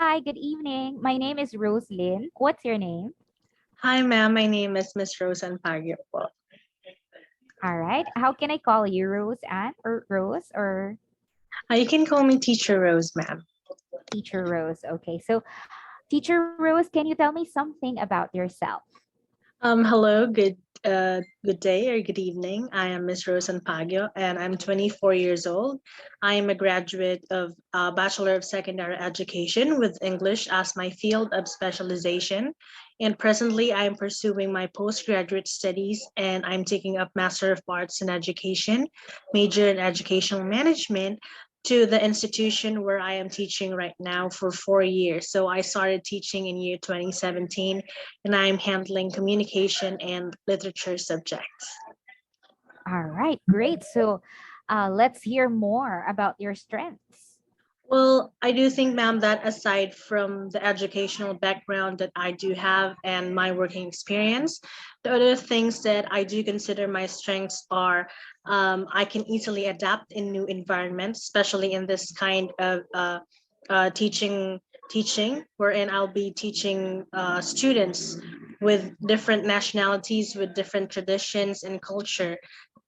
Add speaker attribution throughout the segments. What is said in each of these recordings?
Speaker 1: Hi, good evening. My name is Roslyn. What's your name?
Speaker 2: Hi, ma'am. My name is Miss Rose Anpagio po.
Speaker 1: All right. How can I call you, Rose Ann or Rose or
Speaker 2: You can call me Teacher Rose, ma'am.
Speaker 1: Teacher Rose? Okay. So, Teacher Rose, can you tell me something about yourself?
Speaker 2: Hello, good day or good evening. I am Miss Rose Anpagio, and I'm 24 years old. I am a graduate of Bachelor of Secondary Education with English as my field of specialization. And presently, I am pursuing my postgraduate studies, and I'm taking up Master of Arts in Education, major in Educational Management, to the institution where I am teaching right now for 4 years. So I started teaching in year 2017, and I'm handling communication and literature subjects.
Speaker 1: All right. Great. So, let's hear more about your strengths.
Speaker 2: Well, I do think, ma'am, that aside from the educational background that I do have and my working experience, the other things that I do consider my strengths are I can easily adapt in new environments, especially in this kind of teaching, wherein I'll be teaching students with different nationalities, with different traditions and culture.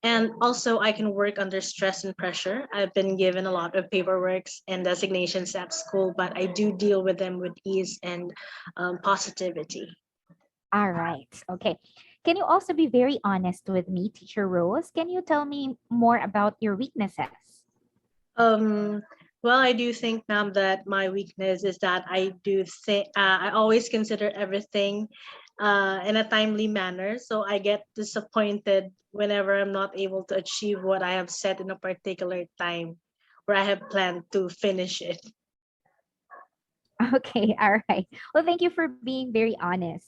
Speaker 2: And also, I can work under stress and pressure. I've been given a lot of paperworks and designations at school, but I do deal with them with ease and positivity.
Speaker 1: All right. Okay. Can you also be very honest with me, Teacher Rose? Can you tell me more about your weaknesses?
Speaker 2: Um, well, I do think, ma'am, that my weakness is that I do think I always consider everything in a timely manner. So I get disappointed whenever I'm not able to achieve what I have set in a particular time where I have planned to finish it.
Speaker 1: Okay. All right. Well, thank you for being very honest.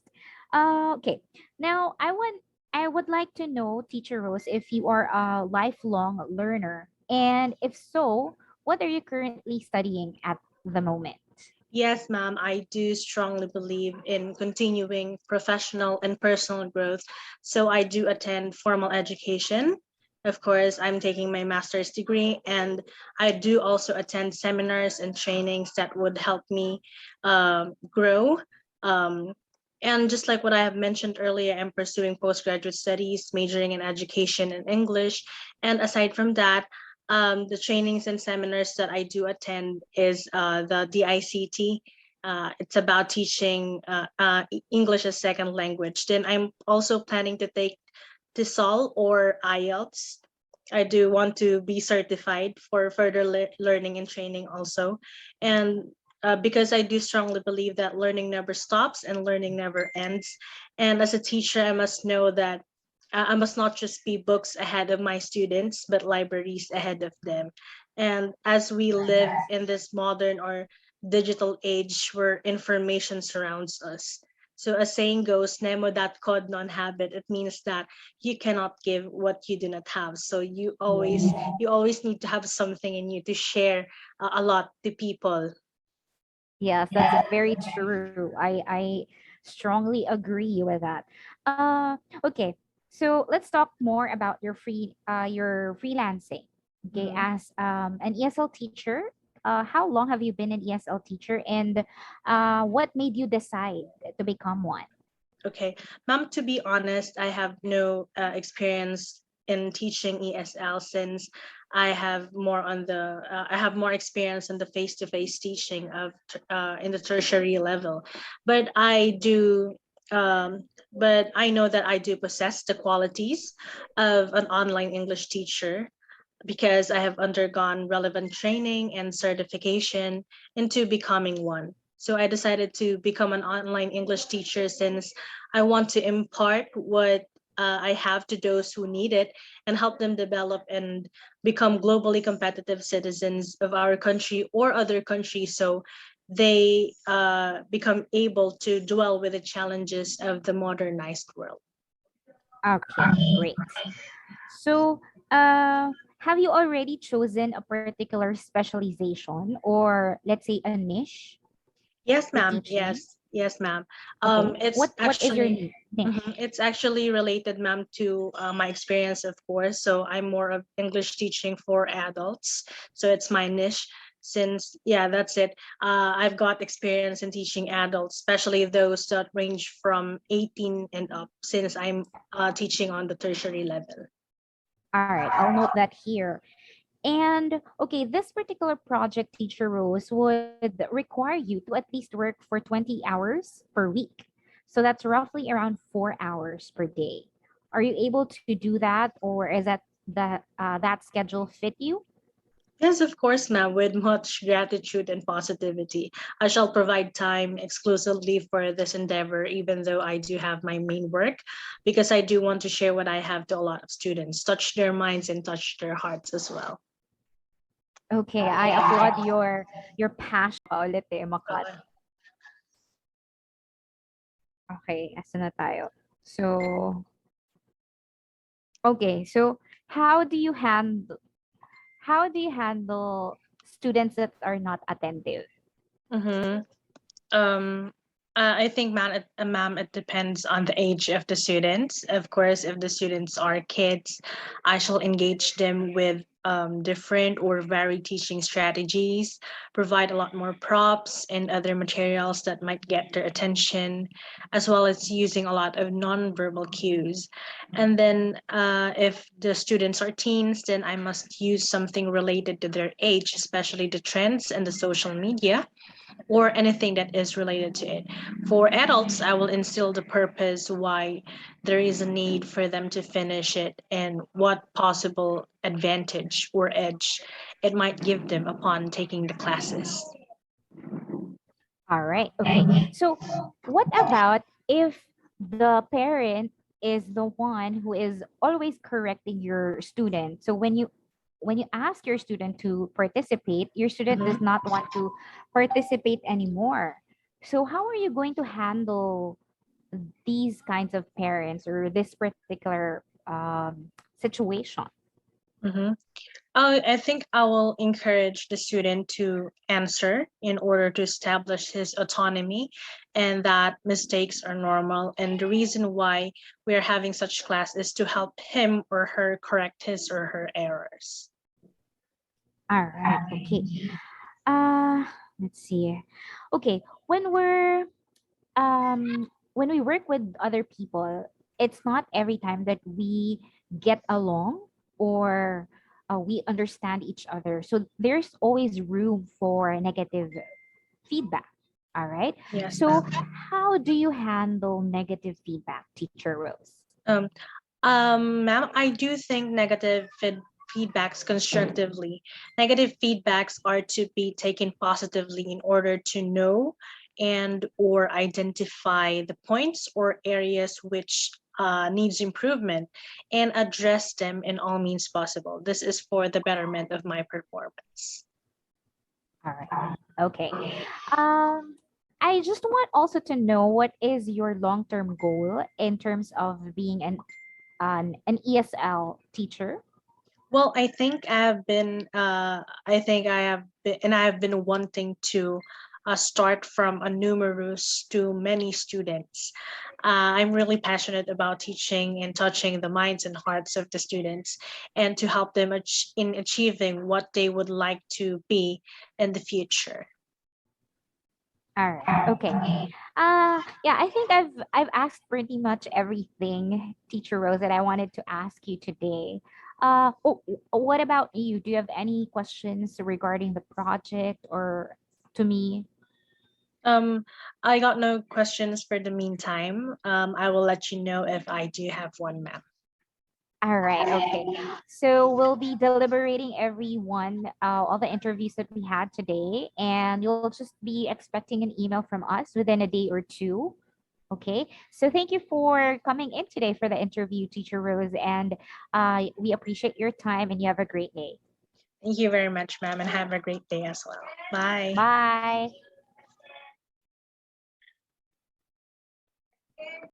Speaker 1: Okay. Now, I would like to know, Teacher Rose, if you are a lifelong learner, and if so, what are you currently studying at the moment?
Speaker 2: Yes, ma'am, I do strongly believe in continuing professional and personal growth. So I do attend formal education. Of course, I'm taking my master's degree, and I do also attend seminars and trainings that would help me grow. Um, and just like what I have mentioned earlier, I'm pursuing postgraduate studies, majoring in education and English. And aside from that, the trainings and seminars that I do attend is the DICT. It's about teaching English as second language. Then I'm also planning to take TESOL or IELTS. I do want to be certified for further learning and training also. And because I do strongly believe that learning never stops and learning never ends. And as a teacher, I must know that I must not just be books ahead of my students, but libraries ahead of them. And as we live in this modern or digital age where information surrounds us, so a saying goes, "Nemo dat cod non habet." It means that you cannot give what you do not have. So you always need to have something in you to share a lot to people.
Speaker 1: Yes, that's very true. I strongly agree with that. Okay, so let's talk more about your freelancing. Okay,
Speaker 2: Mhm.
Speaker 1: as an ESL teacher, how long have you been an ESL teacher, and what made you decide to become one?
Speaker 2: Okay, ma'am, to be honest, I have no experience in teaching ESL since I have more experience in the face-to-face teaching of in the tertiary level, but but I know that I do possess the qualities of an online English teacher because I have undergone relevant training and certification into becoming one. So I decided to become an online English teacher since I want to impart what I have to those who need it and help them develop and become globally competitive citizens of our country or other countries. So they become able to dwell with the challenges of the modernized world.
Speaker 1: Okay, great. So, have you already chosen a particular specialization or let's say a niche
Speaker 2: Yes,
Speaker 1: for
Speaker 2: ma'am.
Speaker 1: teaching?
Speaker 2: Yes, ma'am.
Speaker 1: Okay,
Speaker 2: It's
Speaker 1: what is your
Speaker 2: actually
Speaker 1: niche?
Speaker 2: it's actually related, ma'am, to my experience, of course. So I'm more of English teaching for adults. So it's my niche. since, yeah, that's it. I've got experience in teaching adults, especially those that range from 18 and up, since I'm teaching on the tertiary level.
Speaker 1: All right, I'll note that here. And okay, this particular project, Teacher Rose, would require you to at least work for 20 hours per week. So that's roughly around 4 hours per day. Are you able to do that, or is that schedule fit you?
Speaker 2: Yes, of course, ma'am, with much gratitude and positivity. I shall provide time exclusively for this endeavor, even though I do have my main work, because I do want to share what I have to a lot of students, touch their minds and touch their hearts as well.
Speaker 1: Okay, I applaud your passion pa ulit eh, Makat. Okay, asa na tayo? So, okay, so how do you handle students that are not attentive?
Speaker 2: Mhm. Um, I think, ma'am, it depends on the age of the students. Of course, if the students are kids, I shall engage them with different or varied teaching strategies, provide a lot more props and other materials that might get their attention, as well as using a lot of nonverbal cues. And then, if the students are teens, then I must use something related to their age, especially the trends and the social media or anything that is related to it. For adults, I will instill the purpose why there is a need for them to finish it and what possible advantage or edge it might give them upon taking the classes.
Speaker 1: All right. Okay. So, what about if the parent is the one who is always correcting your student? So when you ask your student to participate, your student does
Speaker 2: Mhm.
Speaker 1: not want to participate anymore. So how are you going to handle these kinds of parents or this particular situation?
Speaker 2: Mhm. I think I will encourage the student to answer in order to establish his autonomy and that mistakes are normal. And the reason why we are having such class is to help him or her correct his or her errors.
Speaker 1: All right. Okay. Uh, let's see. Okay, when we work with other people, it's not every time that we get along or we understand each other. So there's always room for negative feedback. All right.
Speaker 2: Yes,
Speaker 1: So
Speaker 2: ma'am.
Speaker 1: how do you handle negative feedback, Teacher Rose?
Speaker 2: Um, Ma'am, I do think feedbacks constructively. Negative feedbacks are to be taken positively in order to know and or identify the points or areas which needs improvement and address them in all means possible. This is for the betterment of my performance.
Speaker 1: All right. Okay. Um, I just want also to know what is your long-term goal in terms of being an ESL teacher?
Speaker 2: Well, I think I have been, and I have been wanting to start from a numerous to many students. I'm really passionate about teaching and touching the minds and hearts of the students and to help them in achieving what they would like to be in the future.
Speaker 1: All right. Okay. Yeah, I think I've asked pretty much everything, Teacher Rose, that I wanted to ask you today. What about you? Do you have any questions regarding the project or to me?
Speaker 2: Um, I got no questions for the meantime. I will let you know if I do have one, ma'am.
Speaker 1: All right. Okay. So we'll be deliberating everyone, all the interviews that we had today, and you'll just be expecting an email from us within a day or two. Okay. So thank you for coming in today for the interview, Teacher Rose, and we appreciate your time. And you have a great day.
Speaker 2: Thank you very much, ma'am, and have a great day as well. Bye.
Speaker 1: Bye.